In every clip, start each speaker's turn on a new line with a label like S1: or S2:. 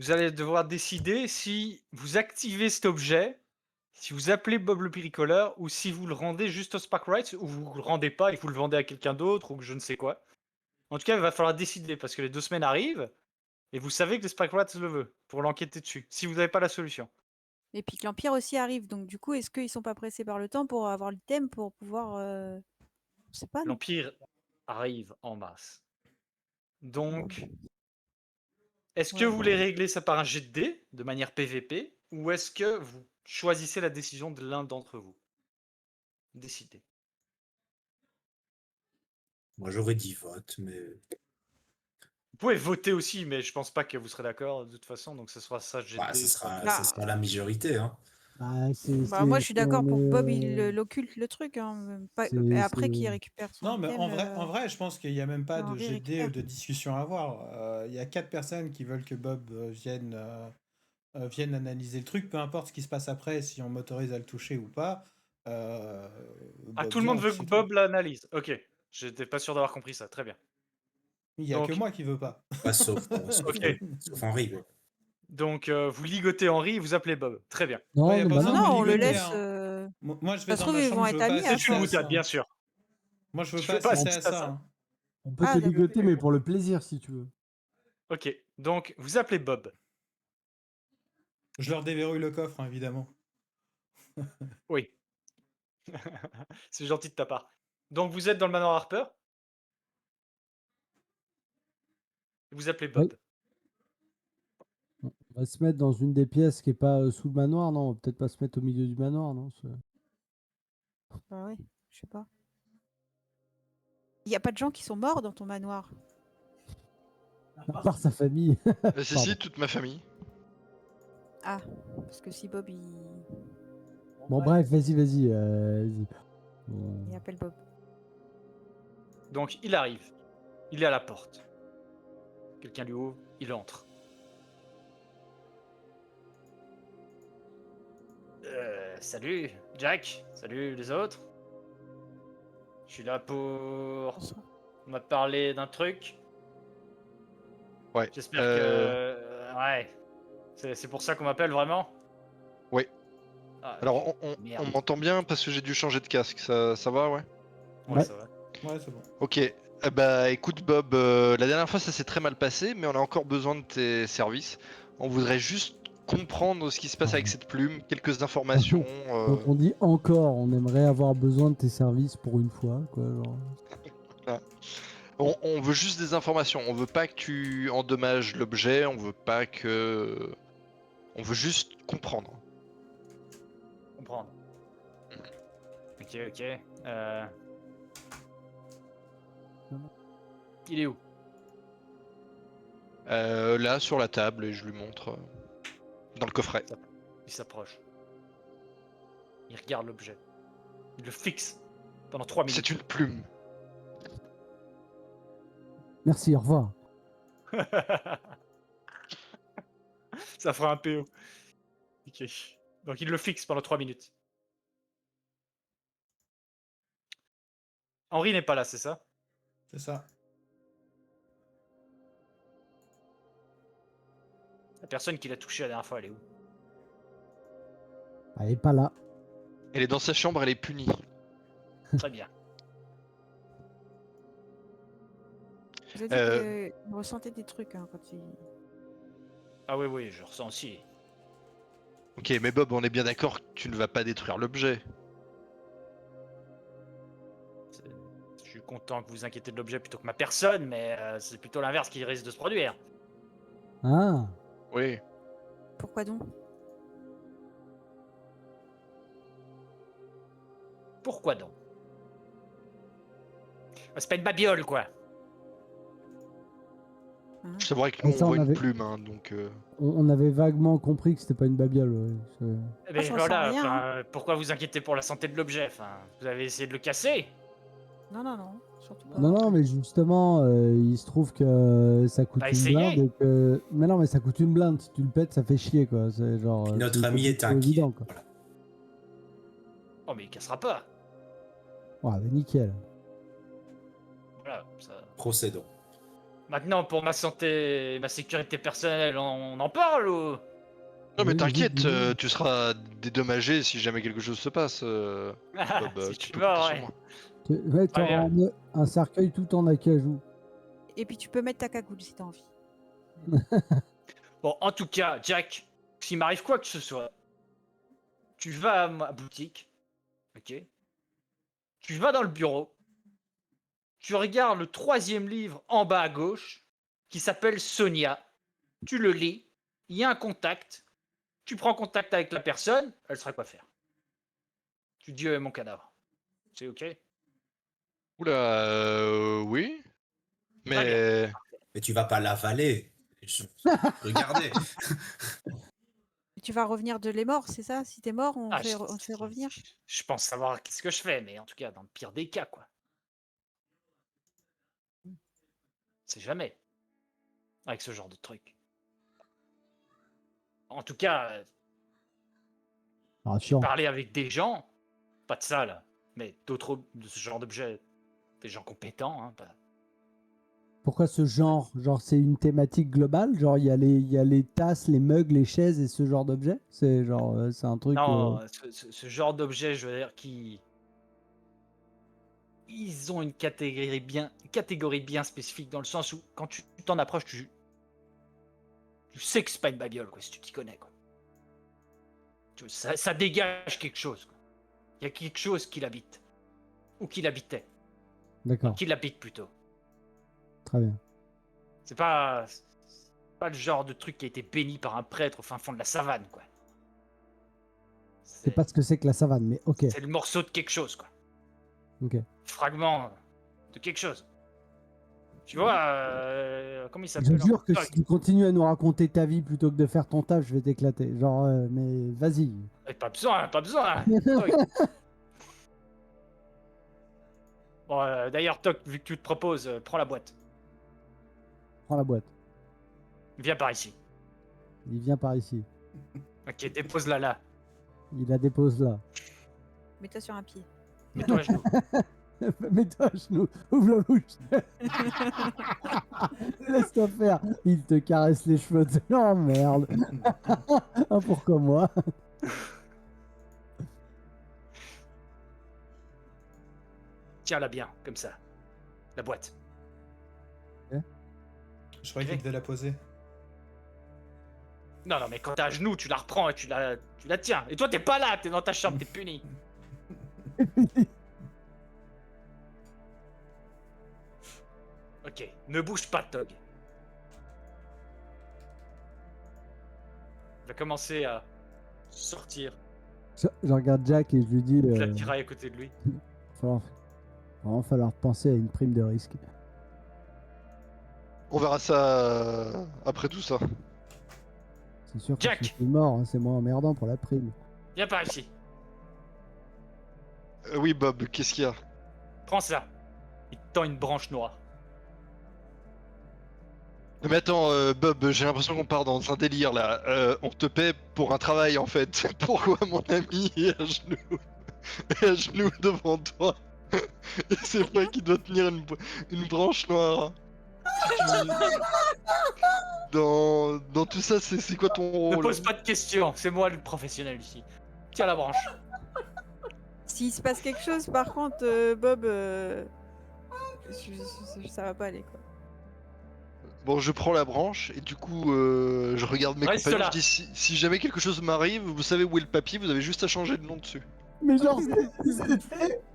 S1: Vous allez devoir décider si vous activez cet objet, si vous appelez Bob le bricoleur ou si vous le rendez juste au Sparkwright ou vous le rendez pas et vous le vendez à quelqu'un d'autre ou que je ne sais quoi. En tout cas, il va falloir décider parce que les 2 semaines arrivent et vous savez que le Sparkwright le veut pour l'enquêter dessus, si vous n'avez pas la solution.
S2: Et puis que l'Empire aussi arrive, donc du coup, est-ce qu'ils sont pas pressés par le temps pour avoir l'item pour pouvoir... Je sais pas, non.
S1: L'Empire arrive en masse.
S2: Bon,
S1: Donc, est-ce que
S2: ouais.
S1: vous voulez régler ça par un jet de dés, de manière PVP, ou est-ce que vous choisissez la décision de l'un d'entre vous? Décidez.
S3: Moi, j'aurais dit vote, mais
S1: Vous pouvez voter aussi, mais je pense pas que vous serez d'accord de toute façon, donc ce sera ça, jet de
S3: bah,
S1: dés, soit
S3: ça
S2: Ah,
S3: sera la majorité. Hein.
S4: Bah,
S2: bah moi je suis
S4: si
S2: d'accord
S4: on
S2: pour que Bob il
S4: est...
S2: l'occulte le truc, hein. Et
S4: c'est-
S2: après qu'il
S4: c'est-
S2: récupère son
S5: Non, mais
S2: item,
S5: en vrai, je pense qu'il n'y a même pas de
S2: Henri
S5: GD ou
S2: récupère.
S5: de discussion à avoir. Il y a 4 personnes qui veulent que Bob vienne analyser le truc, peu importe ce qui se passe après, si on m'autorise à le toucher ou pas.
S1: Ah,
S5: Bob
S1: tout le monde
S5: vient, puis
S1: veut que
S5: c'est tout.
S1: Bob l'analyse. Ok, j'étais pas sûr d'avoir compris ça, très bien.
S5: Il n'y a que
S1: Donc,
S5: moi qui veux pas.
S3: Pas sauf,
S1: ok,
S3: sauf Henri. Ouais.
S1: donc vous ligotez Henri et vous appelez Bob, très bien.
S5: Ouais,
S4: Non,
S5: y a
S4: non,
S5: pas
S4: bah
S5: besoin de
S2: Non,
S5: me
S4: non.
S2: on le
S5: ligoter,
S2: laisse...
S5: hein. Moi, je vais
S2: Ça se
S5: dans
S2: trouve,
S5: ma
S2: ils
S5: chambre,
S2: vont
S5: je
S2: être
S5: veux pas
S2: amis
S1: C'est
S5: assister
S1: une
S2: après.
S5: à ça.
S1: boutade, bien
S5: Hein.
S1: sûr.
S5: Moi, je veux
S1: Je
S5: pas
S1: veux pas
S5: assister à
S1: assister à
S5: ça.
S1: ça.
S5: Hein.
S4: On peut
S2: Ah,
S4: te
S2: d'accord.
S4: ligoter, mais pour le plaisir, si tu veux.
S1: Ok, donc vous appelez Bob.
S5: Je leur déverrouille le coffre, hein, évidemment.
S1: Oui, c'est gentil de ta part. Donc vous êtes dans le manoir Harper, et vous appelez
S4: Oui.
S1: Bob.
S4: On va se mettre dans une des pièces qui est pas sous le manoir, non? On va peut-être pas se mettre au milieu du manoir, non?
S2: Bah ouais, je sais pas. Il y a pas de gens qui sont morts dans ton manoir.
S4: À part sa famille.
S6: Si,
S4: Pardon.
S6: si, toute ma famille.
S2: Ah, parce que si Bob
S4: Bon, bref, vas-y. Vas-y.
S2: il appelle Bob.
S1: Donc il arrive, il est à la porte. Quelqu'un lui ouvre, il entre. Salut Jack, salut les autres. Je suis là pour...
S2: Bonsoir.
S1: On m'a parlé d'un truc.
S6: Ouais.
S1: J'espère que... Ouais. C'est pour ça qu'on m'appelle vraiment?
S6: Ouais.
S1: Ah,
S6: Alors,
S1: ok.
S6: on
S1: Merde.
S6: m'entend bien parce que j'ai dû changer de casque. Ça va, ouais?
S1: Ouais,
S4: Ouais.
S1: ça va.
S5: Ouais, c'est bon.
S6: Ok. Bah, écoute, Bob, la dernière fois, ça s'est très mal passé, mais on a encore besoin de tes services. On voudrait juste comprendre ce qui se passe avec cette plume, quelques informations.
S4: Quand on dit encore, on aimerait avoir besoin de tes services pour une fois, quoi. Genre.
S6: On veut juste des informations. On veut pas que tu endommages l'objet. On veut pas que. On veut juste comprendre.
S1: Comprendre. Ok. Il est où?
S6: Là, sur la table, et je lui montre dans le coffret.
S1: Il s'approche. Il regarde l'objet. Il le fixe pendant 3 minutes.
S6: C'est une plume.
S4: Merci, au revoir.
S1: Ça fera un PO. Ok. Donc il le fixe pendant 3 minutes. Henri n'est pas là, c'est ça?
S5: C'est ça.
S1: La personne qui l'a touché la dernière fois, elle est où?
S4: Elle est pas là.
S6: Elle est dans sa chambre, elle est punie.
S1: Très bien.
S2: Vous avez dit que vous ressentez des trucs hein, quand il...
S1: Ah oui, je ressens aussi.
S6: Ok, mais Bob, on est bien d'accord que tu ne vas pas détruire l'objet.
S1: Je suis content que vous inquiétez de l'objet plutôt que ma personne, mais c'est plutôt l'inverse qui risque de se produire.
S4: Ah,
S6: Oui.
S2: Pourquoi donc?
S1: Pourquoi donc? C'est pas une babiole, quoi.
S2: Hein?
S6: C'est vrai que nous,
S4: Ça,
S6: on
S4: on
S6: voit une
S4: avait-
S6: plume, hein, donc...
S4: on avait vaguement compris que c'était pas une babiole. Ouais.
S1: Mais
S2: je ressens
S1: voilà,
S2: rien,
S1: enfin, pourquoi vous inquiétez pour la santé de l'objet? Enfin, vous avez essayé de le casser?
S2: Non, surtout pas.
S4: Non, mais justement, il se trouve que ça coûte
S1: Bah
S4: une blinde.
S1: essayez!
S4: Et mais non, mais ça coûte une blinde. Si tu le pètes, ça fait chier, quoi. C'est genre.
S3: Puis notre
S4: c'est
S3: ami est
S4: plutôt
S3: inquiet.
S4: évident, quoi.
S3: Voilà.
S1: Oh, mais il cassera pas.
S4: Ouais, mais nickel.
S1: Voilà, ça...
S3: Procédons.
S1: Maintenant, pour ma santé, ma sécurité personnelle, on en parle ou...
S6: Non mais
S4: Oui,
S6: t'inquiète,
S4: vite, dis-nous.
S6: tu seras dédommagé si jamais quelque chose se passe. Bob,
S1: Si
S6: tu
S1: tu
S6: peux
S1: veux,
S6: compter sur
S1: ouais.
S6: moi.
S4: Ouais,
S1: Très bien.
S4: t'auras un cercueil tout en acajou.
S2: Et puis tu peux mettre ta cagoule si t'as envie.
S1: Bon, en tout cas, Jack, s'il m'arrive quoi que ce soit, tu vas à ma boutique, ok? Tu vas dans le bureau, tu regardes le 3e livre en bas à gauche, qui s'appelle Sonia. Tu le lis, il y a un contact, tu prends contact avec la personne, elle saura quoi faire. Tu dis mon cadavre. C'est ok?
S6: Oula, oui.
S1: Très bien.
S6: Mais
S3: Mais tu vas pas l'avaler. Regardez.
S2: Et tu vas revenir de les morts, c'est ça? Si t'es mort, on
S1: Ah,
S2: te fait revenir?
S1: je pense savoir qu'est-ce que je fais, mais en tout cas, dans le pire des cas, quoi. C'est jamais. Avec ce genre de truc. En tout cas, j'ai
S4: Rassurant.
S1: parlé avec des gens, pas de ça là, mais d'autres de ce genre d'objets, des gens compétents, hein, pas-
S4: Pourquoi ce genre? Genre, c'est une thématique globale? Genre, il y a les tasses, les mugs, les chaises et ce genre d'objets? C'est genre, c'est un truc.
S1: Non, ce genre d'objets, je veux dire, qui. Ils ont une catégorie bien spécifique, dans le sens où, quand tu t'en approches, tu sais que c'est pas une babiole, quoi, si tu t'y connais, quoi. Ça dégage quelque chose, quoi. Il y a quelque chose qui l'habite. Ou qui l'habitait.
S4: D'accord,
S1: Qui l'habite plutôt.
S4: très bien.
S1: C'est pas le genre de truc qui a été béni par un prêtre au fin fond de la savane, quoi.
S4: Je sais pas ce que c'est que la savane, mais ok.
S1: C'est le morceau de quelque chose, quoi.
S4: Ok.
S1: Fragment de quelque chose. Tu vois, comment il
S4: Je
S1: s'appelle
S4: jure que
S1: encore
S4: si tu continues à nous raconter ta vie plutôt que de faire ton taf, je vais t'éclater. Genre, mais vas-y.
S1: Pas besoin, pas besoin. Toc. Bon, d'ailleurs, Toc, vu que tu te proposes, prends la boîte.
S4: Prends la boîte.
S1: Viens par ici.
S4: Il vient par ici.
S1: Ok, dépose-la là.
S4: Il la dépose là.
S2: Mets-toi sur un pied.
S1: Mets-toi à genoux.
S4: Mets-toi à genoux. Ouvre la bouche. Laisse-toi faire. Il te caresse les cheveux. Oh merde. Ah, pourquoi moi?
S1: Tiens-la bien, comme ça. La boîte.
S5: Je croyais qu'il devait la poser.
S1: Non, mais quand t'es à genoux, tu la reprends et tu la tiens. Et toi, t'es pas là, t'es dans ta chambre, t'es puni. Ok, ne bouge pas, Tog. Il va commencer à sortir.
S4: Je regarde Jack et je lui dis
S1: Je la tiraille à côté de lui.
S4: vraiment falloir penser à une prime de risque.
S6: on verra ça après tout ça.
S4: C'est sûr que
S1: Jack
S4: si c'est mort, hein, c'est moins emmerdant pour la prime.
S1: Viens par ici.
S6: Oui Bob, qu'est-ce qu'il y a?
S1: Prends ça. Il te tend une branche noire.
S6: Mais attends, Bob, j'ai l'impression qu'on part dans un délire là. On te paie pour un travail en fait. Pourquoi mon ami est à genoux, est à genoux devant toi? Et c'est moi qui dois tenir une branche noire. Dans tout ça, c'est quoi ton
S1: Ne
S6: rôle?
S1: pose pas de questions, c'est moi le professionnel ici. Tiens la branche.
S2: S'il se passe quelque chose, par contre, Bob, ça va pas aller, quoi.
S6: Bon, je prends la branche et du coup, je regarde mes
S1: Reste
S6: compagnons.
S1: là.
S6: Je dis si jamais quelque chose m'arrive, vous savez où est le papier, vous avez juste à changer de nom dessus.
S4: Mais genre,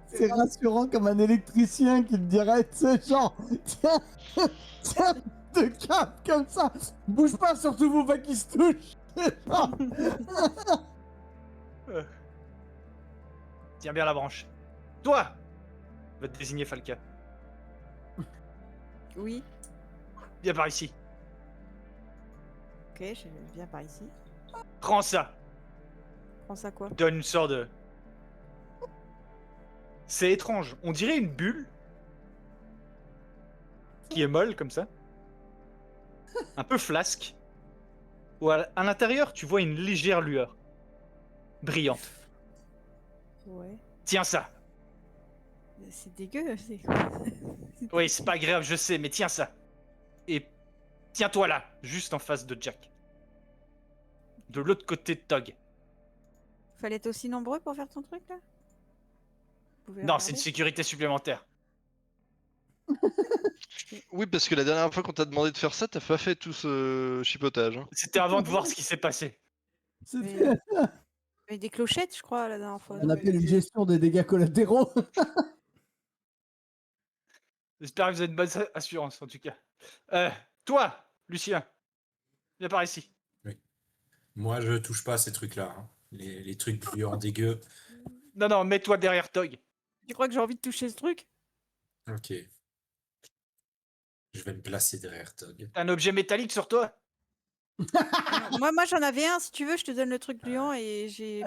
S4: c'est rassurant comme un électricien qui te dirait, tu sais, genre, tiens, tiens, te capte comme ça, bouge pas, surtout vous pas qui se touchent.
S1: Tiens bien la branche. Toi va te désigner Falca.
S2: Oui,
S1: Viens par ici.
S2: ok, je viens par ici.
S1: Prends ça.
S2: Prends ça quoi?
S1: Donne une sorte de... C'est étrange. On dirait une bulle. Qui est molle comme ça. Un peu flasque. Où à l'intérieur, tu vois une légère lueur. Brillante.
S2: Ouais.
S1: Tiens ça.
S2: C'est dégueu.
S1: Oui, c'est pas agréable, je sais, mais tiens ça. et tiens-toi là, juste en face de Jack. De l'autre côté de Tog.
S2: Fallait être aussi nombreux pour faire ton truc là? Vous pouvez
S1: Non, c'est une
S2: regarder.
S1: sécurité supplémentaire.
S6: Oui, parce que la dernière fois qu'on t'a demandé de faire ça, t'as pas fait tout ce chipotage. Hein.
S1: C'était avant de voir ce qui s'est passé.
S4: C'était
S2: Mais des clochettes, je crois, la dernière fois.
S4: on appelle une gestion des dégâts collatéraux.
S1: J'espère que vous avez une bonne assurance, en tout cas. Toi, Lucien, viens par ici.
S3: Moi, je touche pas à ces trucs-là. Hein. Les trucs bruyants dégueux.
S1: Non, non, mets-toi derrière Tog.
S2: Tu crois que j'ai envie de toucher ce truc?
S3: Ok. Je vais me placer derrière Tog.
S1: T'as un objet métallique sur toi?
S2: Moi j'en avais un, si tu veux, je te donne le truc gluant et j'ai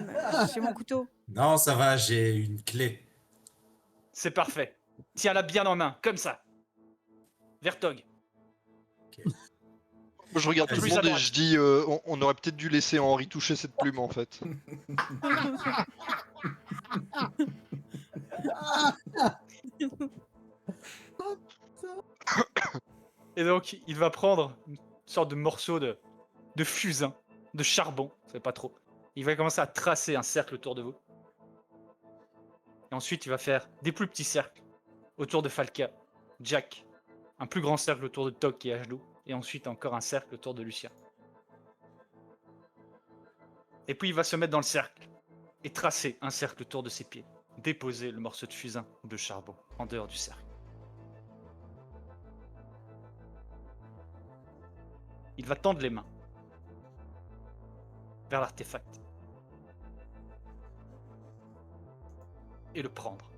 S2: mon couteau.
S3: Non, ça va, j'ai une clé.
S1: C'est parfait. Tiens-la bien en main, comme ça. Vers Tog.
S6: Moi, je regarde
S1: Un
S6: tout
S1: peu
S6: le
S1: plus à
S6: monde et
S1: droite.
S6: je dis on aurait peut-être dû laisser Henri toucher cette plume en fait.
S1: Et donc, il va prendre une sorte de morceau de fusain, de charbon, c'est pas trop. Il va commencer à tracer un cercle autour de vous. Et ensuite, il va faire des plus petits cercles autour de Falca, Jack, un plus grand cercle autour de Tog qui est à genoux, et ensuite encore un cercle autour de Lucien. Et puis il va se mettre dans le cercle et tracer un cercle autour de ses pieds. Déposer le morceau de fusain ou de charbon en dehors du cercle. Il va tendre les mains vers l'artefact et le prendre.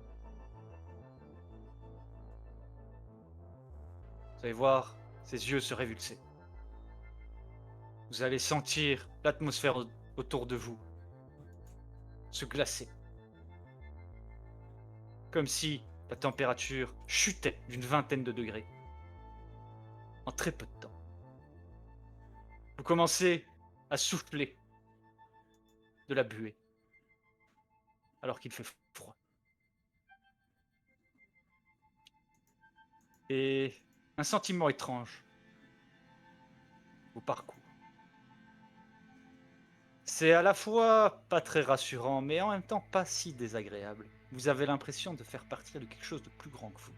S1: Vous allez voir ses yeux se révulser. Vous allez sentir l'atmosphère autour de vous se glacer. Comme si la température chutait d'une vingtaine de degrés en très peu de temps. Vous commencez à souffler de la buée alors qu'il fait froid. Et un sentiment étrange vous parcourt. C'est à la fois pas très rassurant, mais en même temps pas si désagréable. Vous avez l'impression de faire partie de quelque chose de plus grand que vous.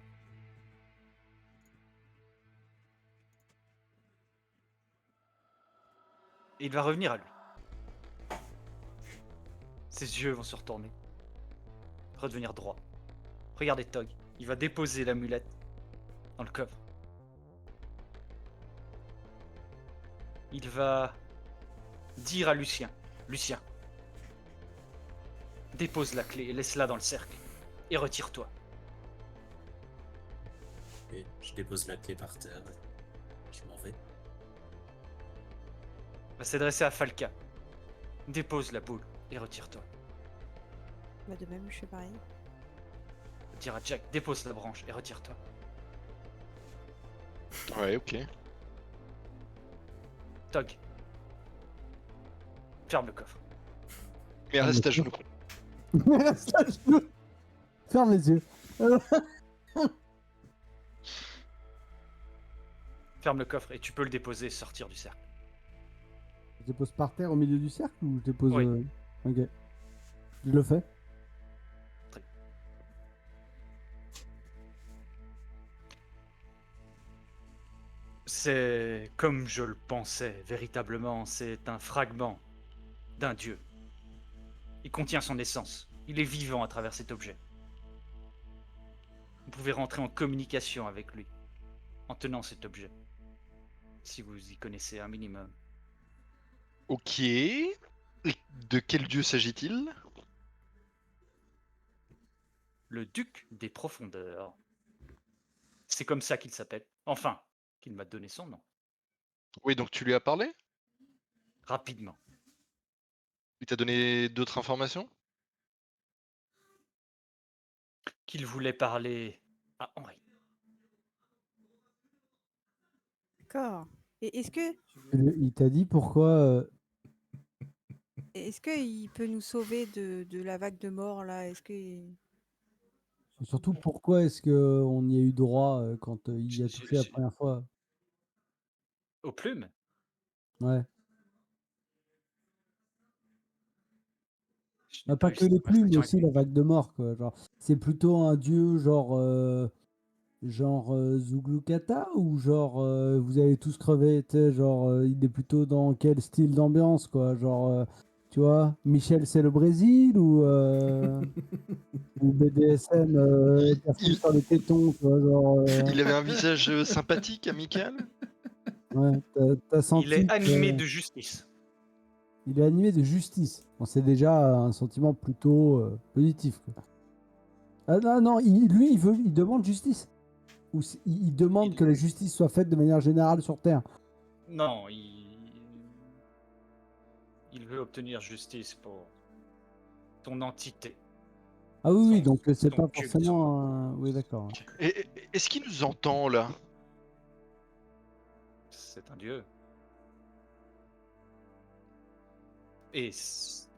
S1: Et il va revenir à lui. Ses yeux vont se retourner, redevenir droits. Regardez Tog, il va déposer l'amulette dans le coffre. Il va dire à Lucien, Lucien, dépose la clé et laisse-la dans le cercle. Et retire-toi.
S3: Et je dépose la clé par terre. Je m'en vais.
S1: Il va s'adresser à Falca. Dépose la boule et retire-toi.
S2: Bah de même, je fais pareil.
S1: Il va dire à Jack, dépose la branche et retire-toi.
S6: Ouais, ok.
S1: Tog, ferme le coffre.
S6: Mais reste à genoux.
S4: Reste à genoux. Ferme les yeux.
S1: Ferme le coffre et tu peux le déposer et sortir du cercle.
S4: Je dépose par terre au milieu du cercle ou je dépose.
S1: Oui.
S4: Ok. Je le fais.
S1: C'est comme je le pensais, véritablement, c'est un fragment d'un dieu. Il contient son essence. Il est vivant à travers cet objet. Vous pouvez rentrer en communication avec lui en tenant cet objet, si vous y connaissez un minimum.
S6: Ok. Et de quel dieu s'agit-il?
S1: Le duc des profondeurs. C'est comme ça qu'il s'appelle. Enfin, qu'il m'a donné son nom.
S6: Oui, donc tu lui as parlé?
S1: Rapidement.
S6: Il t'a donné d'autres informations?
S1: Qu'il voulait parler à Henri.
S2: D'accord. Et
S4: Il t'a dit pourquoi.
S2: est-ce que il peut nous sauver de la vague de mort là? Est-ce que
S4: Surtout pourquoi est-ce qu'on y a eu droit quand il y a touché la première fois.
S1: Aux plumes?
S4: Ouais.
S1: Je n'ai
S4: Pas
S1: eu
S4: que
S1: cette
S4: les plumes, mais
S1: conversation
S4: aussi
S1: avec
S4: la
S1: lui.
S4: vague de mort, quoi. Genre, c'est plutôt un dieu genre Zuglukata ou genre vous allez tous crever, tu sais, genre il est plutôt dans quel style d'ambiance, quoi. Genre, tu vois, Michel c'est le Brésil ou BDSM,
S6: Il,
S4: personne
S6: il,
S4: sur les tétons, tu vois, genre,
S6: il avait un visage sympathique, amical.
S4: ouais, t'as
S1: Il est
S4: senti
S1: animé de justice.
S4: qu'il est animé de justice. Bon, c'est déjà un sentiment plutôt positif, quoi. Ah non, non, lui, il demande justice. Ou il demande
S1: Il-
S4: que la justice soit faite de manière générale sur Terre.
S1: Non, il veut obtenir justice pour ton entité,
S4: Ah oui, oui,
S1: son,
S4: donc c'est
S1: son
S4: pas
S1: culte.
S4: forcément Oui, d'accord.
S6: Est-ce qu'il nous entend là?
S1: C'est un dieu. Et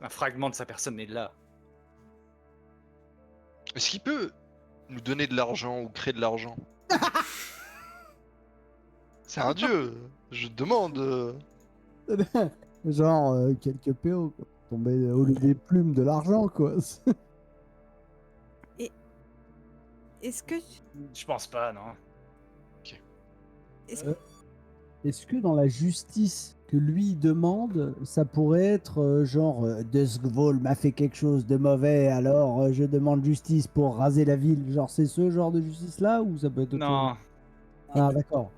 S1: un fragment de sa personne est là.
S6: Est-ce qu'il peut nous donner de l'argent ou créer de l'argent? C'est un dieu. Je te demande.
S4: Genre quelques PO, quoi. Tomber au lieu des plumes de l'argent, quoi.
S2: Est-ce que
S1: Je pense pas, non.
S2: est-ce-
S4: Est-ce que dans la justice que lui demande, ça pourrait être genre De Sgvol m'a fait quelque chose de mauvais, alors je demande justice pour raser la ville. Genre c'est ce genre de justice là ou ça peut être autre chose?
S1: Non,
S4: Ah d'accord.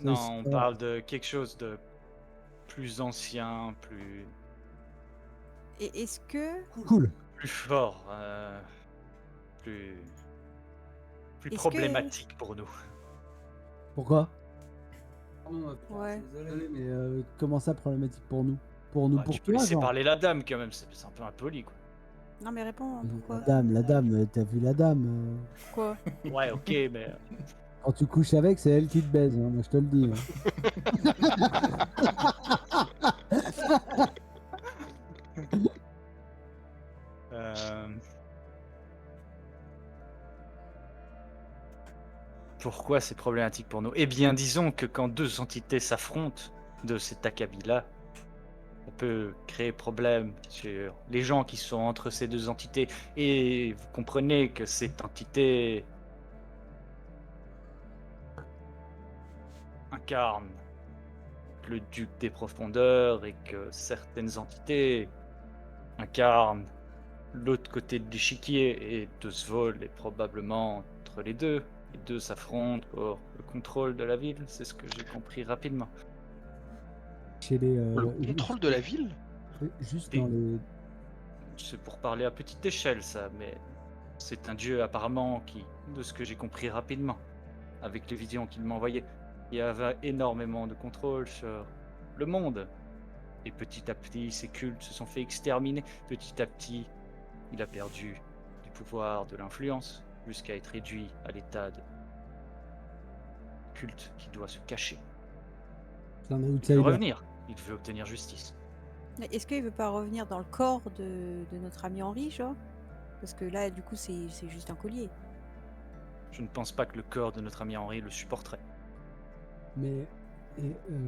S1: non, on parle de quelque chose de plus ancien, plus
S2: est-ce que
S4: Cool.
S1: fort, plus
S2: Est-ce que-
S1: problématique pour nous.
S4: Pourquoi?
S2: Ouais.
S4: Désolé, mais comment ça problématique pour nous? Pour nous,
S1: Bah,
S4: pour
S1: tu peux
S4: toi,
S1: laisser
S4: genre.
S1: parler la dame quand même, c'est un peu impoli quoi.
S2: Non mais réponds, hein, pourquoi?
S4: La dame, t'as vu la dame
S2: Pourquoi?
S1: Ouais, ok, mais
S4: quand tu couches avec, c'est elle qui te baise, hein, moi je te le dis.
S1: pourquoi c'est problématique pour nous? Eh bien, disons que quand deux entités s'affrontent de cet acabit-là, on peut créer problème sur les gens qui sont entre ces deux entités. Et vous comprenez que cette entité incarne le duc des profondeurs et que certaines entités incarnent l'autre côté de l'échiquier. Et Dosvol est probablement entre les deux. Les deux s'affrontent pour le contrôle de la ville, c'est ce que j'ai compris rapidement.
S4: Chez les,
S6: Le contrôle de la ville?
S4: juste
S1: Des-
S4: dans les.
S1: C'est pour parler à petite échelle, ça, mais c'est un dieu apparemment qui, de ce que j'ai compris rapidement, avec les visions qu'il m'envoyait, il avait énormément de contrôle sur le monde. Et petit à petit, ses cultes se sont fait exterminer. Petit à petit, il a perdu du pouvoir, de l'influence, jusqu'à être réduit à l'état de culte qui doit se cacher.
S4: C'est un
S1: Il veut
S4: outsider.
S1: revenir, il veut obtenir justice.
S2: Est-ce qu'il veut pas revenir dans le corps de notre ami Henri, genre? Parce que là, du coup, c'est juste un collier.
S1: Je ne pense pas que le corps de notre ami Henri le supporterait.
S4: Mais,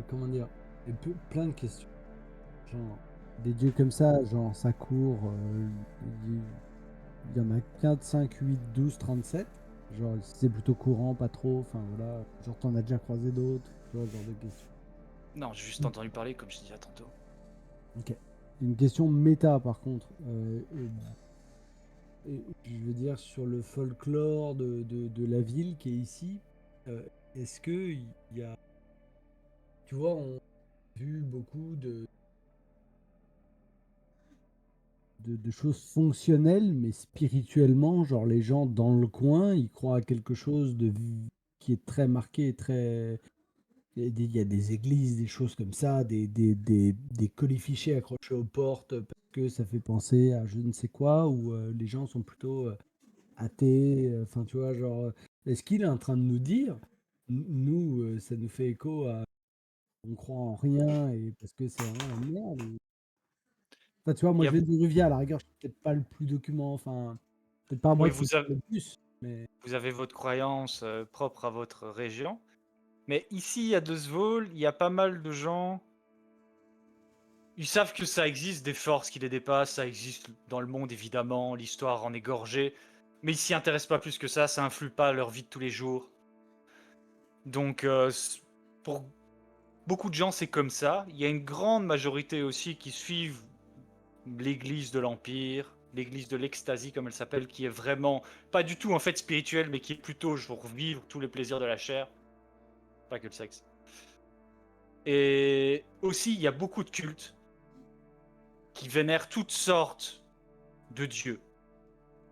S4: comment dire, plein de questions. Genre, des dieux comme ça, genre, ça court. Il y en a 4, 5, 8, 12, 37. Genre, c'est plutôt courant, pas trop. Enfin, voilà. Genre, t'en as déjà croisé d'autres. Tu vois, ce genre de questions.
S1: Non, j'ai juste entendu parler, comme je disais tantôt.
S4: Ok. Une question méta, par contre. Je veux dire, sur le folklore de la ville qui est ici, est-ce que il y a. Tu vois, on a vu beaucoup de choses fonctionnelles, mais spirituellement, genre les gens dans le coin, ils croient à quelque chose qui est très marqué, très. Il y a des églises, des choses comme ça, des colifichets accrochés aux portes parce que ça fait penser à je ne sais quoi, où les gens sont plutôt athée, enfin tu vois, genre, est-ce qu'il est en train de nous dire, nous, ça nous fait écho à on croit en rien et parce que c'est vraiment la merde enfin, tu vois, moi
S1: Il y
S4: je
S1: a-
S4: viens du Ruvia, à la rigueur, je suis peut-être pas le plus document, enfin, peut-être pas moi
S1: Oui,
S4: qui sais le plus, mais
S1: vous avez votre croyance propre à votre région. Mais ici, à Dusvol, il y a pas mal de gens. Ils savent que ça existe, des forces qui les dépassent, ça existe dans le monde évidemment, l'histoire en est gorgée, mais ils s'y intéressent pas plus que ça influe pas leur vie de tous les jours. Donc pour beaucoup de gens c'est comme ça. Il y a une grande majorité aussi qui suivent l'église de l'Empire, l'église de l'Ecstasy comme elle s'appelle, qui est vraiment pas du tout en fait spirituelle, mais qui est plutôt pour vivre tous les plaisirs de la chair, pas que le sexe. Et aussi il y a beaucoup de cultes qui vénèrent toutes sortes de dieux,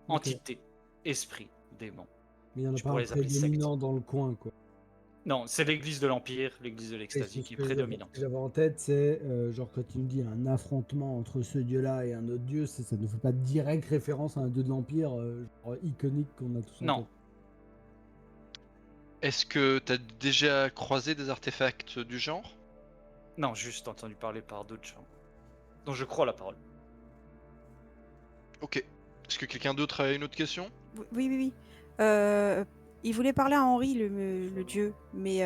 S7: Ok.
S1: entités, esprits, démons.
S7: Mais il n'y en a
S1: Tu
S7: pas
S1: pourrais
S7: un
S1: les appeler
S7: prédominant dans le coin, quoi.
S1: Non, c'est l'église de l'Empire, l'église de
S7: Et
S1: l'Ecstasy
S7: ce
S1: qui est
S7: que
S1: prédominante.
S7: ce que j'avais en tête, c'est genre quand tu me dis un affrontement entre ce dieu-là et un autre dieu, ça ne fait pas direct référence à un dieu de l'Empire genre iconique qu'on a tous en
S1: Non,
S7: tête.
S6: Est-ce que t'as déjà croisé des artefacts du genre?
S1: non, juste entendu parler par d'autres gens, dont je crois la parole.
S6: Ok. Est-ce que quelqu'un d'autre a une autre question?
S2: Oui, oui, oui. Il voulait parler à Henri, le dieu, mais il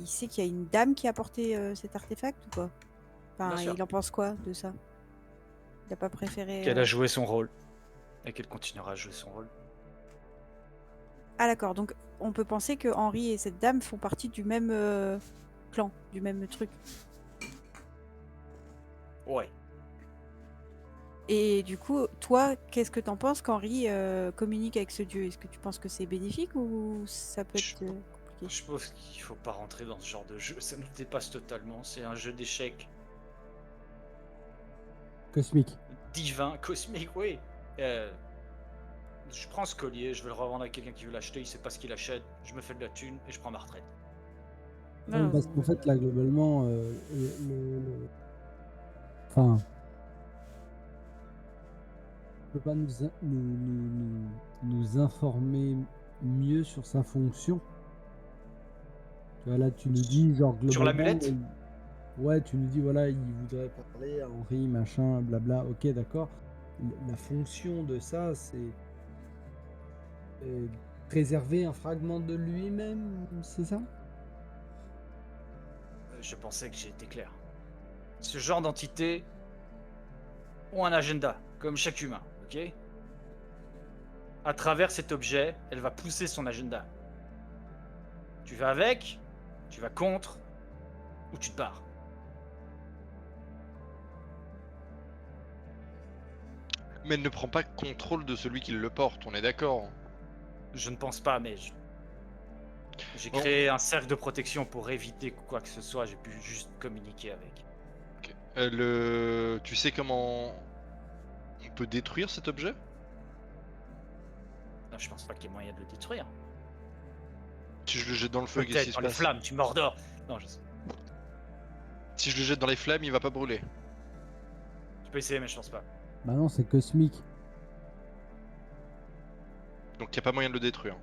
S2: sait qu'il y a une dame qui a porté cet artefact ou quoi?
S1: Bien
S2: Enfin,
S1: sûr.
S2: il en pense quoi de ça? Il n'a pas préféré.
S1: Qu'elle a joué son rôle. Et qu'elle continuera à jouer son rôle.
S2: Ah, d'accord. Donc, on peut penser que Henri et cette dame font partie du même clan, du même truc.
S1: Ouais.
S2: Et du coup, toi, qu'est-ce que t'en penses qu'Henri communique avec ce dieu? Est-ce que tu penses que c'est bénéfique ou ça peut
S1: Je
S2: être compliqué?
S1: Je pense qu'il faut pas rentrer dans ce genre de jeu, ça nous dépasse totalement. C'est un jeu d'échecs
S7: Cosmique.
S1: divin, cosmique, oui. Je prends ce collier, je vais le revendre à quelqu'un qui veut l'acheter, il sait pas ce qu'il achète, je me fais de la thune et je prends ma retraite.
S2: Non,
S7: Non, parce qu'en fait, là, globalement, enfin, on peut pas nous informer mieux sur sa fonction. Tu vois, là, tu nous dis, genre, globalement...
S1: Sur l'amulette
S7: Ouais, tu nous dis, voilà, il voudrait parler à Henri, machin, blabla, ok, d'accord. La fonction de ça, c'est préserver un fragment de lui-même, c'est ça?
S1: Je pensais que j'ai été clair. Ce genre d'entités ont un agenda, comme chaque humain, ok? À travers cet objet, elle va pousser son agenda. Tu vas avec, tu vas contre, ou tu te barres.
S6: Mais elle ne prend pas contrôle de celui qui le porte, on est d'accord.
S1: Je ne pense pas, mais j'ai
S6: Bon.
S1: créé un cercle de protection pour éviter quoi que ce soit, j'ai pu juste communiquer avec.
S6: Ok. Tu sais comment on peut détruire cet objet?
S1: Non, je pense pas qu'il y ait moyen de le détruire.
S6: Si je le jette dans le feu, qu'est-ce qui
S1: Peut-être
S6: se
S1: dans les
S6: passe?
S1: flammes, tu mordors. Non, je sais.
S6: Si je le jette dans les flammes, il va pas brûler.
S1: Tu peux essayer, mais je pense pas.
S7: Bah non, c'est cosmique.
S6: Donc y a pas moyen de le détruire.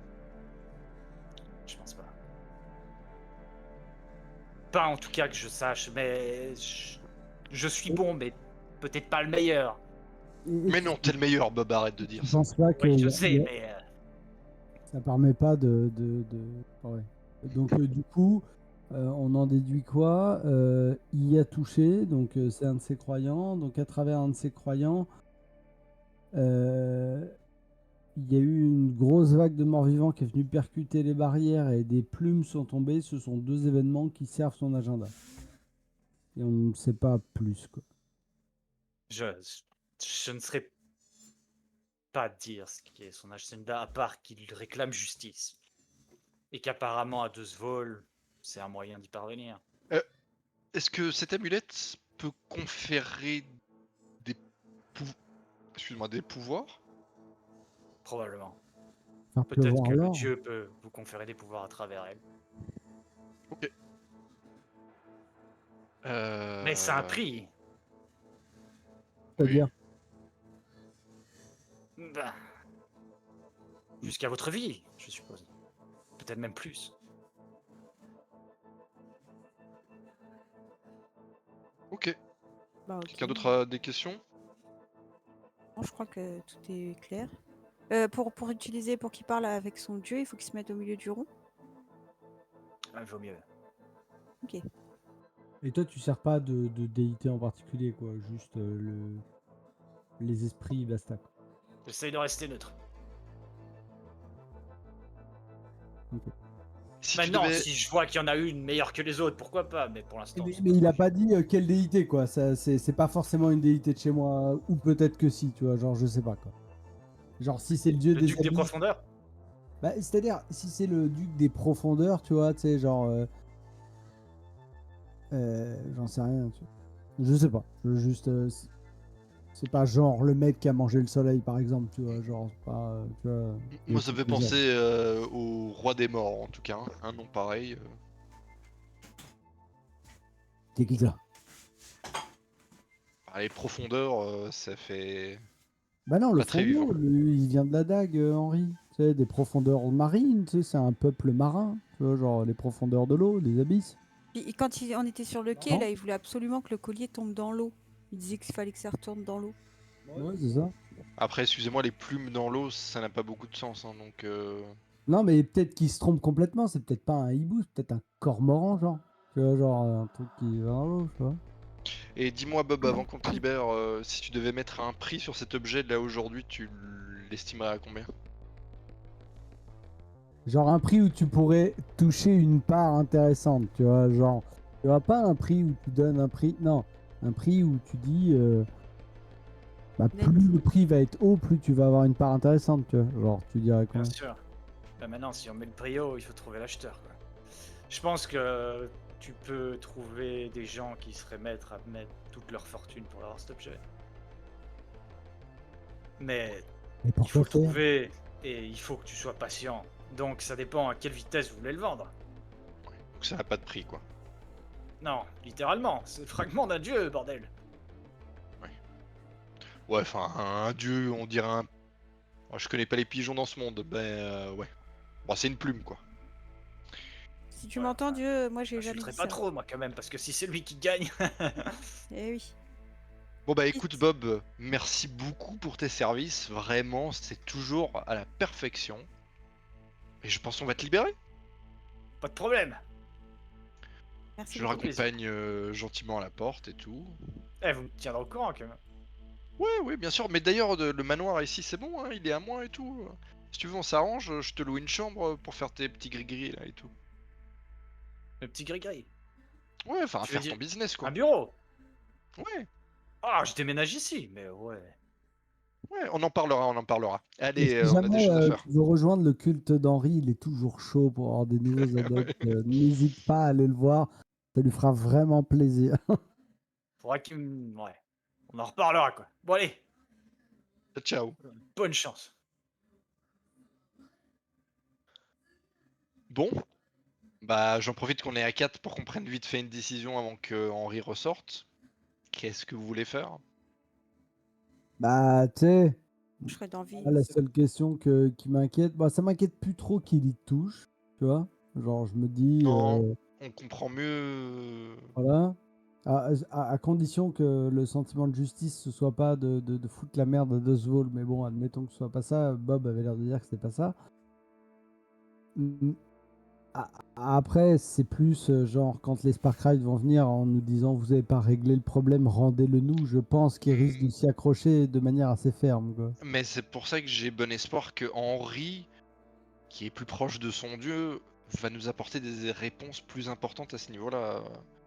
S1: Je pense pas. Pas en tout cas que je sache, mais je suis bon, mais peut-être pas le meilleur.
S6: Mais non, t'es le meilleur, Bob, arrête de dire
S7: Je
S6: ça.
S7: pense pas que
S1: Oui, je sais, mais
S7: ça permet pas de... Ouais. Donc du coup, on en déduit quoi? Il y a touché, donc c'est un de ses croyants. Donc à travers un de ses croyants, il y a eu une grosse vague de morts-vivants qui est venue percuter les barrières et des plumes sont tombées. Ce sont deux événements qui servent son agenda. Et on ne sait pas plus, quoi.
S1: je ne saurais pas dire ce qui est son agenda, à part qu'il réclame justice. Et qu'apparemment, à Dusvol, c'est un moyen d'y parvenir.
S6: Est-ce que cette amulette peut conférer des des pouvoirs?
S1: Probablement.
S7: Faire
S1: Peut-être
S7: pleuvoir
S1: que le
S7: l'or.
S1: dieu peut vous conférer des pouvoirs à travers elle.
S6: Ok.
S1: Mais c'est un prix.
S7: C'est-à-dire,
S1: Ben, jusqu'à votre vie, je suppose. Peut-être même plus.
S6: Ok.
S2: Bah, ok.
S6: Quelqu'un d'autre a des questions?
S2: Non, je crois que tout est clair. Pour utiliser, pour qu'il parle avec son dieu, il faut qu'il se mette au milieu du rond.
S1: Ouais, vaut mieux.
S7: Et toi, tu sers pas de déité en particulier, quoi. Juste les esprits, basta. Quoi.
S1: J'essaye de rester neutre.
S6: Si tu
S1: Maintenant,
S6: devais...
S1: si je vois qu'il y en a une meilleure que les autres, pourquoi pas, mais pour l'instant.
S7: Mais,
S1: c'est
S7: mais
S1: pas
S7: il a
S1: prévu.
S7: pas dit quelle déité, quoi. Ça, c'est pas forcément une déité de chez moi. Ou peut-être que si, tu vois. Genre, je sais pas, quoi. Genre, si c'est le dieu
S1: Le
S7: des
S1: duc des
S7: abysses-
S1: profondeurs.
S7: Bah, c'est-à-dire, si c'est le duc des profondeurs, tu vois, tu sais, genre. J'en sais rien, tu vois. Je sais pas. Juste. C'est pas genre le mec qui a mangé le soleil, par exemple, tu vois. Genre, c'est pas. Tu vois.
S6: Moi, ça fait penser au roi des morts, en tout cas. Hein. Un nom pareil.
S7: C'est qui ça?
S6: Les profondeurs, ça fait...
S7: Bah non, le
S6: Pas très vivant.
S7: fond, il vient de la dague, Henri. Tu sais, des profondeurs marines, tu sais, c'est un peuple marin. Tu vois, genre les profondeurs de l'eau, les abysses.
S2: Puis, quand on était sur le quai,
S7: Non.
S2: là, il voulait absolument que le collier tombe dans l'eau. Il disait qu'il fallait que ça retourne dans l'eau.
S7: Ouais, c'est ça.
S6: Après, excusez-moi, les plumes dans l'eau, ça n'a pas beaucoup de sens, hein, donc...
S7: Non, mais peut-être qu'il se trompe complètement. C'est peut-être pas un hibou, c'est peut-être un cormoran, genre. Tu vois, genre un truc qui va dans l'eau, tu vois.
S6: Et dis-moi, Bob, avant qu'on te libère, si tu devais mettre un prix sur cet objet, là, aujourd'hui, tu l'estimerais à combien?
S7: Genre un prix où tu pourrais toucher une part intéressante, tu vois. Genre, tu vois, pas un prix où tu donnes un prix. Non, un prix où tu dis. Bah,
S2: Net.
S7: plus le prix va être haut, plus tu vas avoir une part intéressante, tu vois. Genre, tu dirais
S1: Bien
S7: combien?
S1: sûr. Bah maintenant, si on met le prix haut, il faut trouver l'acheteur. Quoi. Je pense que tu peux trouver des gens qui seraient maîtres à mettre toute leur fortune pour avoir cet objet. Mais
S7: Et
S1: il faut
S7: pourquoi
S1: le
S7: faire?
S1: trouver et il faut que tu sois patient. Donc ça dépend à quelle vitesse vous voulez le vendre.
S6: Donc ça n'a pas de prix, quoi.
S1: Non, littéralement, c'est le fragment d'un dieu, bordel.
S6: Ouais, enfin, un dieu, on dirait un... Oh, je connais pas les pigeons dans ce monde, ouais. Bon, c'est une plume, quoi.
S2: Si tu
S1: Ouais,
S2: m'entends,
S1: enfin,
S2: Dieu, moi j'ai
S1: Je
S2: jamais
S1: le
S2: dit
S1: pas
S2: ça.
S1: trop, moi, quand même, parce que si c'est lui qui gagne...
S2: Eh oui.
S6: Bon bah écoute Bob, merci beaucoup pour tes services, vraiment, c'est toujours à la perfection. Et je pense qu'on va te libérer.
S1: Pas de problème.
S2: Merci
S6: Je le
S2: beaucoup.
S6: raccompagne gentiment à la porte et tout.
S1: Eh, vous me tiendrez au courant, quand même.
S6: Ouais, bien sûr, mais d'ailleurs, le manoir ici, c'est bon, hein, il est à moi et tout. Si tu veux, on s'arrange, je te loue une chambre pour faire tes petits gris-gris là et tout.
S1: Le petit gris-gris.
S6: Ouais, enfin,
S1: Tu veux
S6: faire ton
S1: dire
S6: business quoi.
S1: un bureau?
S6: Ouais,
S1: Ah, je déménage ici, mais ouais.
S6: ouais, on en parlera, on en parlera.
S7: Et
S6: Allez,
S7: si
S6: on a des
S7: jamais
S6: choses à faire.
S7: tu veux rejoindre le culte d'Henri, il est toujours chaud pour avoir des nouveaux adeptes. N'hésite pas à aller le voir, ça lui fera vraiment plaisir.
S1: Faudra qu'il me... Ouais. On en reparlera, quoi. Bon, allez.
S6: Ciao.
S1: Bonne chance.
S6: Bon, bah j'en profite qu'on est à 4 pour qu'on prenne vite fait une décision avant que Henri ressorte. Qu'est-ce que vous voulez faire?
S7: Bah, tu sais,
S2: Je serais d'envie.
S7: la seule question qui m'inquiète, bah, ça m'inquiète plus trop qu'il y touche, tu vois. Genre, je me dis,
S6: Non, on comprend mieux.
S7: voilà. À condition que le sentiment de justice, ce soit pas de foutre la merde à Dusvol, mais bon, admettons que ce soit pas ça. Bob avait l'air de dire que c'était pas ça. Mm, Après, c'est plus genre quand les Sparkride vont venir en nous disant vous avez pas réglé le problème, rendez-le nous. Je pense qu'ils risquent de s'y accrocher de manière assez ferme, quoi.
S6: Mais c'est pour ça que j'ai bon espoir que Henri, qui est plus proche de son dieu, va nous apporter des réponses plus importantes à ce niveau-là.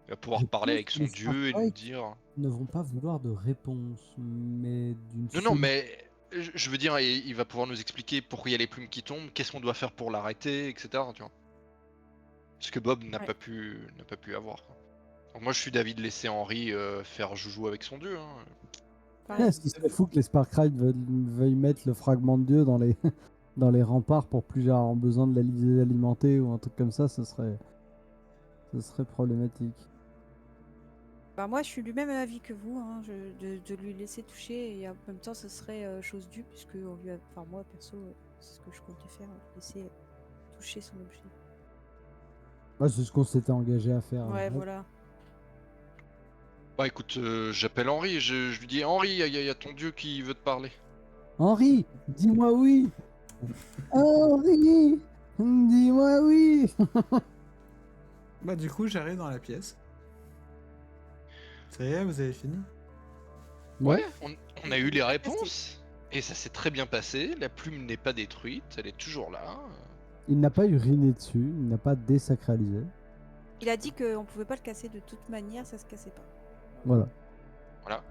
S6: Il va pouvoir
S7: Je
S6: parler
S7: pense
S6: avec
S7: que
S6: son
S7: les
S6: dieu et nous
S7: Sparkride
S6: dire.
S7: ne vont pas vouloir de réponse, mais d'une
S6: Non,
S7: solution.
S6: mais je veux dire, il va pouvoir nous expliquer pourquoi il y a les plumes qui tombent, qu'est-ce qu'on doit faire pour l'arrêter, etc. Tu vois. Ce que Bob n'a
S2: Ouais.
S6: pas pu avoir. Quoi. Donc moi, je suis d'avis de laisser Henri faire joujou avec son dieu. Hein.
S2: Pareil.
S7: Ce qui serait fou que les Sparkride veuillent mettre le fragment de Dieu dans les, dans les remparts pour plus avoir besoin de les alimenter ou un truc comme ça, ce serait problématique.
S2: Bah moi je suis du même avis que vous, hein, de lui laisser toucher et en même temps ce serait chose due puisque on lui a... enfin moi perso c'est ce que je comptais faire, laisser toucher son objet.
S7: Ouais, c'est ce qu'on s'était engagé à faire.
S2: Ouais voilà.
S6: Bah écoute, j'appelle Henri, je lui dis Henri, il y a ton dieu qui veut te parler.
S7: Henri, dis-moi oui. Henri, dis-moi oui.
S5: Bah du coup, j'arrive dans la pièce. Ça y est, vous avez fini?
S6: Ouais, on a eu les réponses. Et ça s'est très bien passé. La plume n'est pas détruite, elle est toujours là.
S7: Il n'a pas uriné dessus, il n'a pas désacralisé.
S2: Il a dit qu'on pouvait pas le casser de toute manière, ça se cassait pas.
S7: Voilà.
S6: Voilà.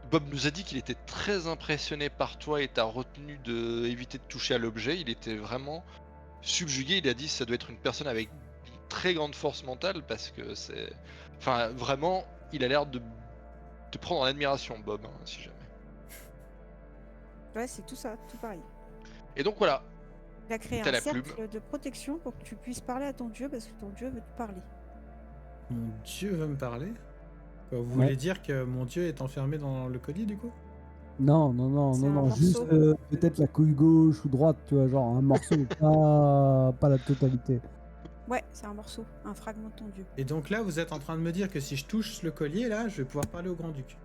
S6: Bob nous a dit qu'il était très impressionné par toi et t'a retenu de éviter de toucher à l'objet. Il était vraiment subjugué. Il a dit que ça doit être une personne avec une très grande force mentale parce que c'est. Enfin, vraiment, il a l'air de te prendre en admiration, Bob, hein, si jamais.
S2: Ouais, c'est tout ça, tout pareil.
S6: Et donc voilà.
S2: Il a créé
S6: T'as
S2: un
S6: la
S2: cercle
S6: plume.
S2: de protection pour que tu puisses parler à ton dieu parce que ton dieu veut te parler.
S5: Mon dieu veut me parler? Quoi, vous
S7: Ouais.
S5: voulez dire que mon dieu est enfermé dans le colis du coup?
S7: Non,
S2: C'est un morceau.
S7: juste peut-être la couille gauche ou droite, tu vois, genre un morceau, pas la totalité.
S2: Ouais, c'est un morceau, un fragment de ton dieu.
S5: Et donc là, vous êtes en train de me dire que si je touche le collier, là, je vais pouvoir parler au grand-duc.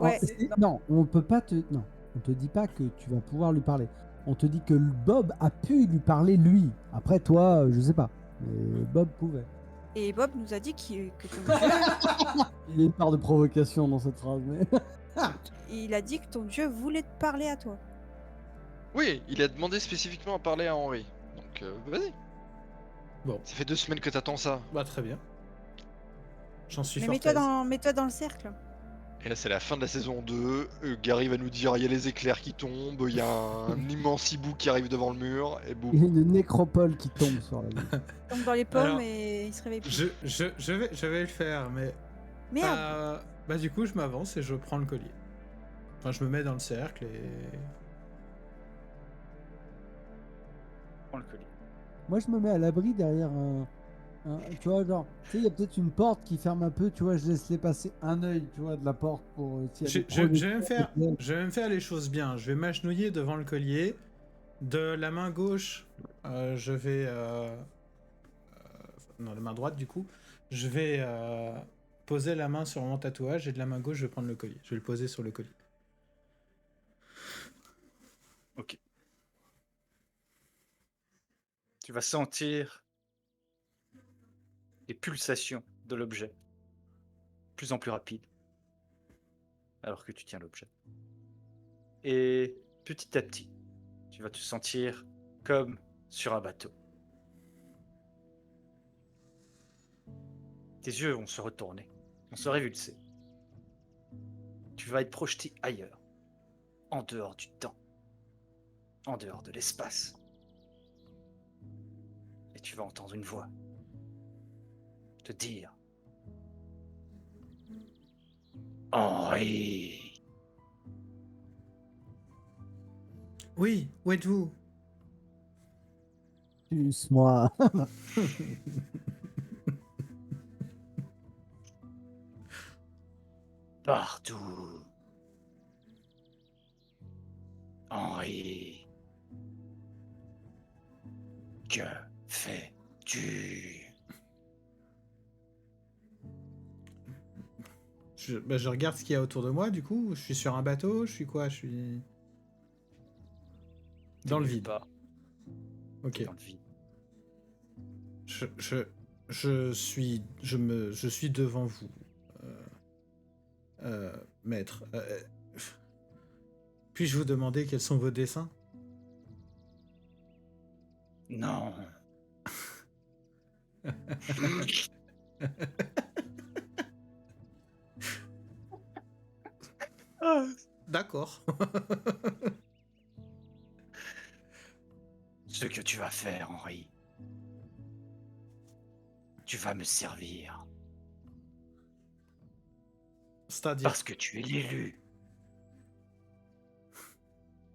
S2: Ouais.
S7: Non, on peut pas te. Non, on te dit pas que tu vas pouvoir lui parler. On te dit que Bob a pu lui parler lui. Après, toi, je sais pas. Mais Bob pouvait.
S2: Et Bob nous a dit que ton dieu,
S7: Il y a une part de provocation dans cette phrase, mais.
S2: il a dit que ton dieu voulait te parler à toi.
S6: Oui, il a demandé spécifiquement à parler à Henri. Donc vas-y.
S5: Bon,
S6: Ça fait 2 semaines que t'attends ça.
S5: bah très bien. J'en suis
S2: Mais
S5: fort
S2: mets-toi dans le cercle.
S6: Et là, c'est la fin de la saison 2. Gary va nous dire il y a les éclairs qui tombent, il y a un immense hibou qui arrive devant le mur, et boum.
S7: Il y a une nécropole qui tombe sur la ville.
S2: Il tombe dans les pommes
S5: Alors,
S2: et il se réveille plus.
S5: je vais le faire, mais...
S2: Merde.
S5: Bah du coup, je m'avance et je prends le collier. Enfin, je me mets dans le cercle et...
S1: Prends le collier.
S7: Moi, je me mets à l'abri derrière tu vois, genre, tu sais, il y a peut-être une porte qui ferme un peu, tu vois, je laisse passer un œil, tu vois, de la porte pour. S'il y a des
S5: Je vais
S7: projecteurs,
S5: je vais me faire les choses bien. Je vais m'agenouiller devant le collier. De la main gauche, je vais... non, la main droite, du coup. Je vais poser la main sur mon tatouage et de la main gauche, je vais prendre le collier. Je vais le poser sur le collier.
S1: Ok. Tu vas sentir les pulsations de l'objet, de plus en plus rapides, alors que tu tiens l'objet. Et petit à petit, tu vas te sentir comme sur un bateau. Tes yeux vont se retourner, vont se révulser. Tu vas être projeté ailleurs, en dehors du temps, en dehors de l'espace. Et tu vas entendre une voix te dire « Henri !»
S5: Oui, où êtes-vous?
S7: Suce-moi.
S1: Partout. Henri. Que fais-tu?
S5: Je regarde ce qu'il y a autour de moi, du coup. Je suis sur un bateau, je suis quoi? Je suis... Dans le vide.
S1: Pas.
S5: Ok.
S1: Dans le vide.
S5: Je suis devant vous, maître. Puis-je vous demander quels sont vos dessins?
S1: Non.
S5: D'accord.
S1: Ce que tu vas faire, Henri, tu vas me servir.
S5: C'est-à-dire...
S1: Parce que tu es l'élu.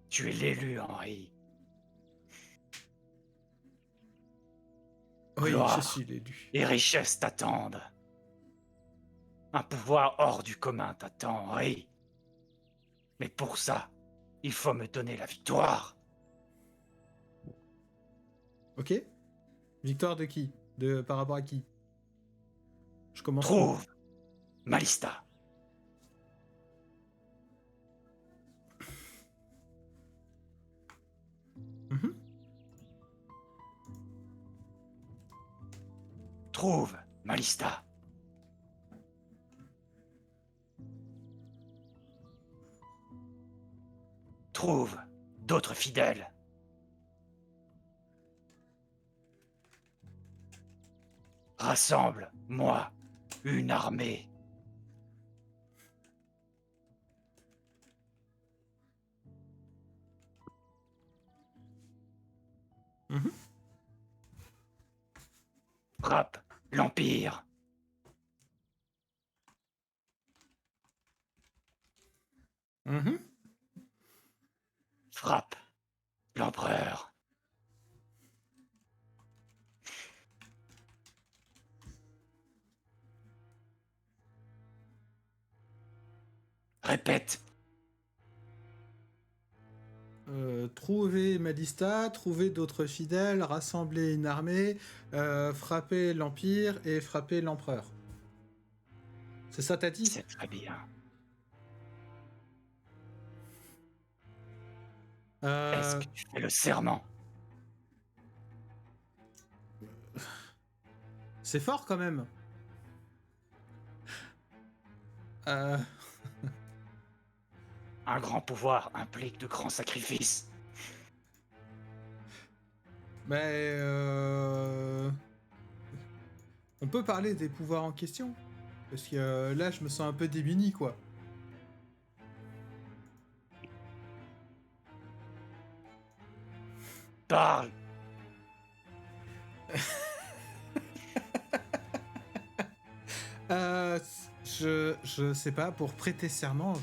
S1: Tu es l'élu, Henri.
S5: Oui,
S1: gloire.
S5: je suis l'élu.
S1: Les richesses t'attendent. Un pouvoir hors du commun t'attend, Henri. Mais pour ça, il faut me donner la victoire.
S5: Ok. Victoire de qui? Par rapport à qui? Je commence.
S1: Trouve Malista.
S5: Mhm.
S1: Trouve Malista. Trouve d'autres fidèles. Rassemble, moi, une armée.
S5: Mhm.
S1: Frappe l'Empire.
S5: Mhm.
S1: Frappe l'Empereur. Répète.
S5: Trouver Malista, trouver d'autres fidèles, rassembler une armée, frapper l'Empire et frapper l'Empereur. C'est ça t'as dit?
S1: C'est très bien. Est-ce que tu fais le serment?
S5: C'est fort quand même. Euh,
S1: Un grand pouvoir implique de grands sacrifices.
S5: Mais on peut parler des pouvoirs en question. Parce que là, je me sens un peu démuni, quoi.
S1: Parle.
S5: Je sais pas, pour prêter serment,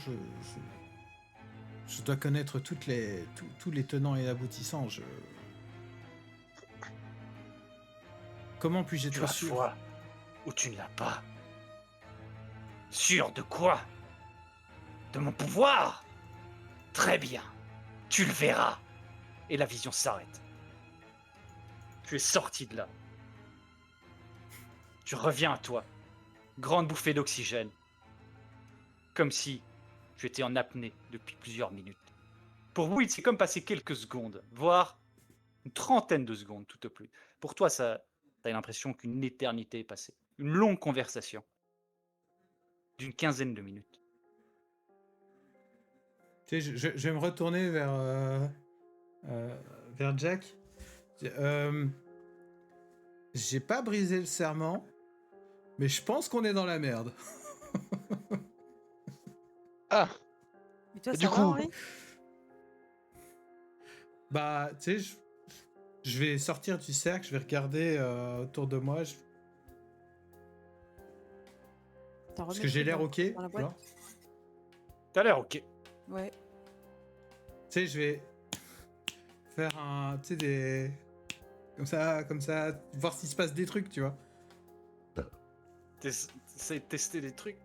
S5: je dois connaître tous les tenants et aboutissants. Comment puis-je
S1: Tu
S5: être
S1: as
S5: sûr?
S1: foi ou tu ne l'as pas? Sûr de quoi? De mon pouvoir? Très bien. Tu le verras. Et la vision s'arrête. Tu es sorti de là. Tu reviens à toi. Grande bouffée d'oxygène. Comme si tu étais en apnée depuis plusieurs minutes. Pour vous, il s'est comme passé quelques secondes, voire une trentaine de secondes tout au plus. Pour toi, ça, t'as l'impression qu'une éternité est passée. Une longue conversation. D'une quinzaine de minutes.
S5: Tu sais, je vais me retourner vers Jack. J'ai pas brisé le serment, mais je pense qu'on est dans la merde.
S6: Ah,
S2: Mais toi,
S6: Et
S2: ça
S6: du
S2: va,
S6: coup-
S2: Henri?
S5: Bah, tu sais, je vais sortir du cercle, je vais regarder autour de moi,
S2: T'as
S5: parce
S2: remis
S5: que j'ai
S2: le
S5: l'air
S2: truc
S5: ok.
S2: dans la
S5: tu vois.
S2: boîte?
S1: T'as l'air ok.
S2: Ouais.
S5: Tu sais, je vais faire un, tu sais, des, comme ça, voir s'il se passe des trucs, tu vois.
S1: T'essayes de tester des trucs.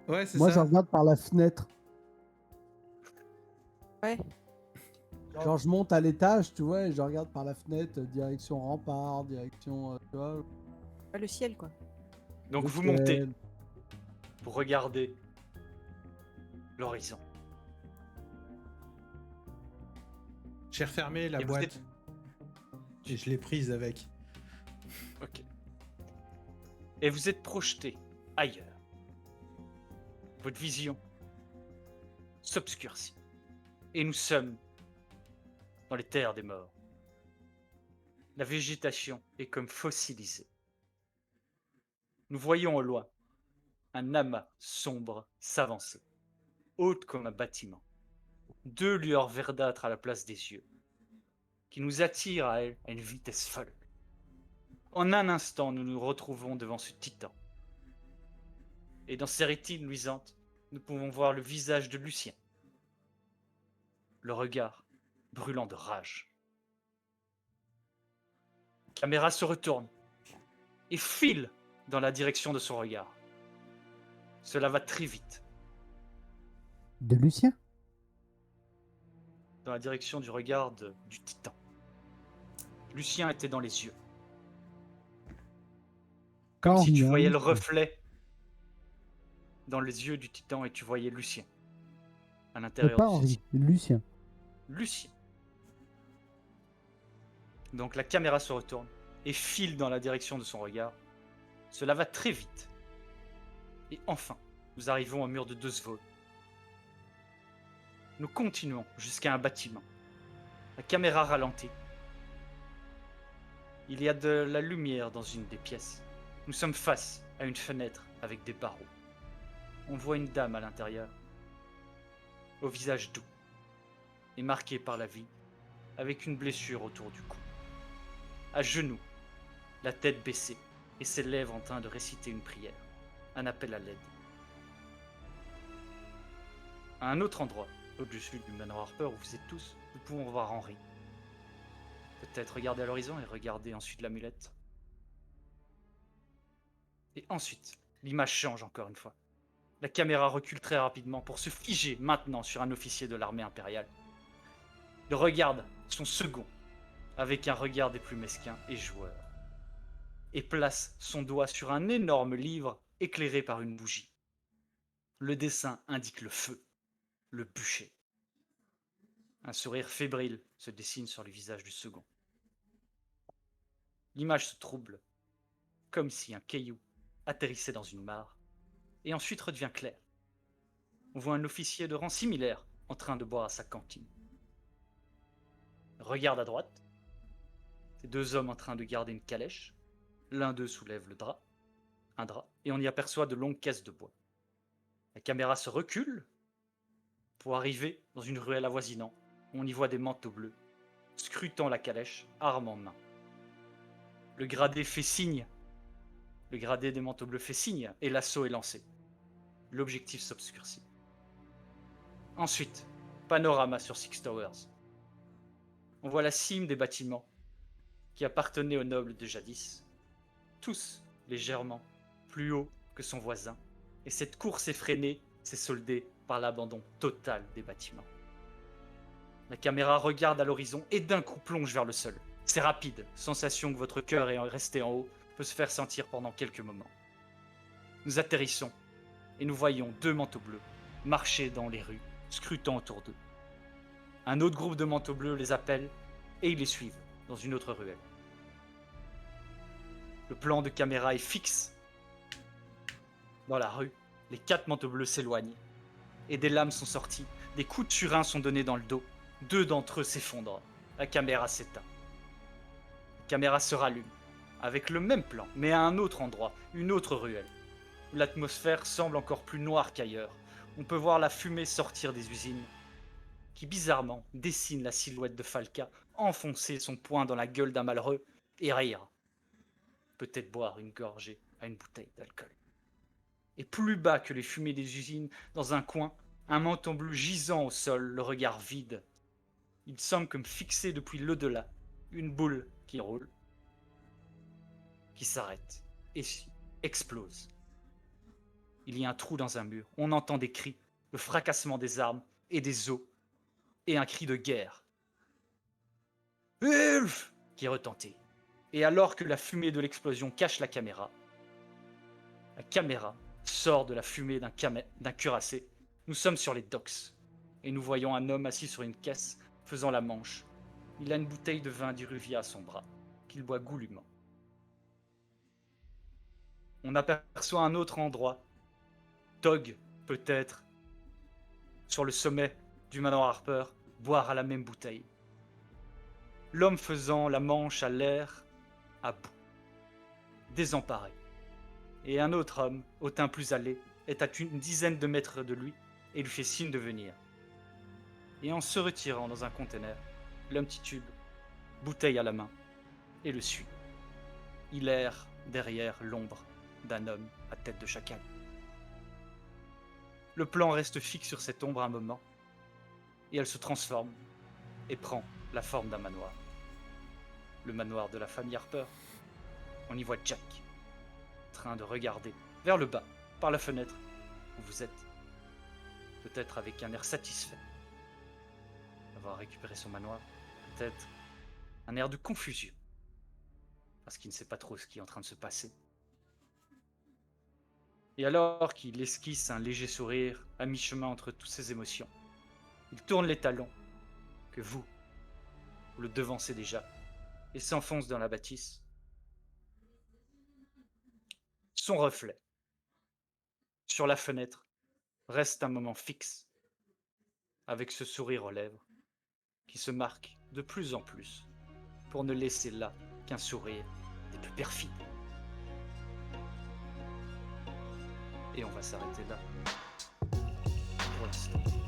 S5: Ouais, c'est
S7: Moi, je
S5: ça.
S7: regarde par la fenêtre.
S2: Ouais.
S7: Genre, je monte à l'étage, tu vois, et je regarde par la fenêtre, direction rempart, direction, tu vois.
S2: Ouais, le ciel, quoi.
S1: Donc
S7: le
S1: vous
S7: ciel.
S1: montez pour regarder l'horizon.
S5: J'ai refermé la
S1: Et vous
S5: boîte
S1: êtes-
S5: et je l'ai prise avec.
S1: Ok. Et vous êtes projeté ailleurs. Votre vision s'obscurcit. Et nous sommes dans les terres des morts. La végétation est comme fossilisée. Nous voyons au loin un amas sombre s'avancer, haute comme un bâtiment. Deux lueurs verdâtres à la place des yeux, qui nous attirent à elle à une vitesse folle. En un instant, nous nous retrouvons devant ce titan. Et dans ses rétines luisantes, nous pouvons voir le visage de Lucien. Le regard brûlant de rage. La caméra se retourne et file dans la direction de son regard. Cela va très vite,
S7: De Lucien?
S1: dans la direction du regard du titan. Lucien était dans les yeux. Comme
S7: Quand
S1: si tu
S7: il y a
S1: voyais
S7: un-
S1: le reflet dans les yeux du titan et tu voyais Lucien à
S7: C'est
S1: l'intérieur
S7: pas
S1: de
S7: Henri,
S1: ceci.
S7: Lucien.
S1: Lucien. Donc la caméra se retourne et file dans la direction de son regard. Cela va très vite. Et enfin, nous arrivons au mur de Dosvol. Nous continuons jusqu'à un bâtiment. La caméra ralentit. Il y a de la lumière dans une des pièces. Nous sommes face à une fenêtre avec des barreaux. On voit une dame à l'intérieur, au visage doux et marqué par la vie, avec une blessure autour du cou. À genoux, la tête baissée et ses lèvres en train de réciter une prière, un appel à l'aide. À un autre endroit, au-dessus du manoir Harper où vous êtes tous, nous pouvons voir Henry. Peut-être regarder à l'horizon et regarder ensuite l'amulette. Et ensuite, l'image change encore une fois. La caméra recule très rapidement pour se figer maintenant sur un officier de l'armée impériale. Il regarde son second avec un regard des plus mesquins et joueurs et place son doigt sur un énorme livre éclairé par une bougie. Le dessin indique le feu, le bûcher. Un sourire fébrile se dessine sur le visage du second. L'image se trouble, comme si un caillou atterrissait dans une mare, et ensuite redevient claire. On voit un officier de rang similaire en train de boire à sa cantine. Regarde à droite, ces deux hommes en train de garder une calèche. L'un d'eux soulève un drap, et on y aperçoit de longues caisses de bois. La caméra se recule pour arriver dans une ruelle avoisinante. On y voit des manteaux bleus, scrutant la calèche, arme en main. Le gradé des manteaux bleus fait signe, et l'assaut est lancé. L'objectif s'obscurcit. Ensuite, panorama sur Six Towers. On voit la cime des bâtiments qui appartenaient aux nobles de jadis, tous légèrement plus hauts que son voisin, et cette course effrénée s'est soldée par l'abandon total des bâtiments. La caméra regarde à l'horizon et d'un coup plonge vers le sol. C'est rapide, sensation que votre cœur est resté en haut peut se faire sentir pendant quelques moments. Nous atterrissons et nous voyons deux manteaux bleus marcher dans les rues, scrutant autour d'eux. Un autre groupe de manteaux bleus les appelle et ils les suivent dans une autre ruelle. Le plan de caméra est fixe. Dans la rue, les 4 manteaux bleus s'éloignent et des lames sont sorties. Des coups de surin sont donnés dans le dos. 2 d'entre eux s'effondrent. La caméra s'éteint. La caméra se rallume avec le même plan, mais à un autre endroit, une autre ruelle, où l'atmosphère semble encore plus noire qu'ailleurs. On peut voir la fumée sortir des usines, qui bizarrement dessine la silhouette de Falca enfoncer son poing dans la gueule d'un malheureux et rire. Peut-être boire une gorgée à une bouteille d'alcool. Et plus bas que les fumées des usines, dans un coin, un menton bleu gisant au sol, le regard vide. Il semble comme fixé depuis l'au-delà, une boule qui roule, qui s'arrête et explose. Il y a un trou dans un mur, on entend des cris, le fracassement des armes et des os, et un cri de guerre. Ulf qui retentit. Et alors que la fumée de l'explosion cache la caméra sort de la fumée d'un cuirassé. Nous sommes sur les docks, et nous voyons un homme assis sur une caisse, faisant la manche. Il a une bouteille de vin d'Iruvia à son bras, qu'il boit goulûment. On aperçoit un autre endroit, Tog, peut-être, sur le sommet du manoir Harper, boire à la même bouteille. L'homme faisant la manche a l'air à bout, désemparé. Et un autre homme, au teint plus hâlé, est à une dizaine de mètres de lui et lui fait signe de venir. Et en se retirant dans un conteneur, l'homme titube, bouteille à la main, et le suit. Il erre derrière l'ombre d'un homme à tête de chacal. Le plan reste fixe sur cette ombre un moment, et elle se transforme et prend la forme d'un manoir. Le manoir de la famille Harper. On y voit Jack, en train de regarder vers le bas, par la fenêtre où vous êtes, peut-être avec un air satisfait d'avoir récupéré son manoir, peut-être un air de confusion, parce qu'il ne sait pas trop ce qui est en train de se passer. Et alors qu'il esquisse un léger sourire à mi-chemin entre toutes ses émotions, il tourne les talons, que vous le devancez déjà, et s'enfonce dans la bâtisse. son reflet sur la fenêtre reste un moment fixe, avec ce sourire aux lèvres qui se marque de plus en plus pour ne laisser là qu'un sourire des plus perfides. Et on va s'arrêter là pour l'instant.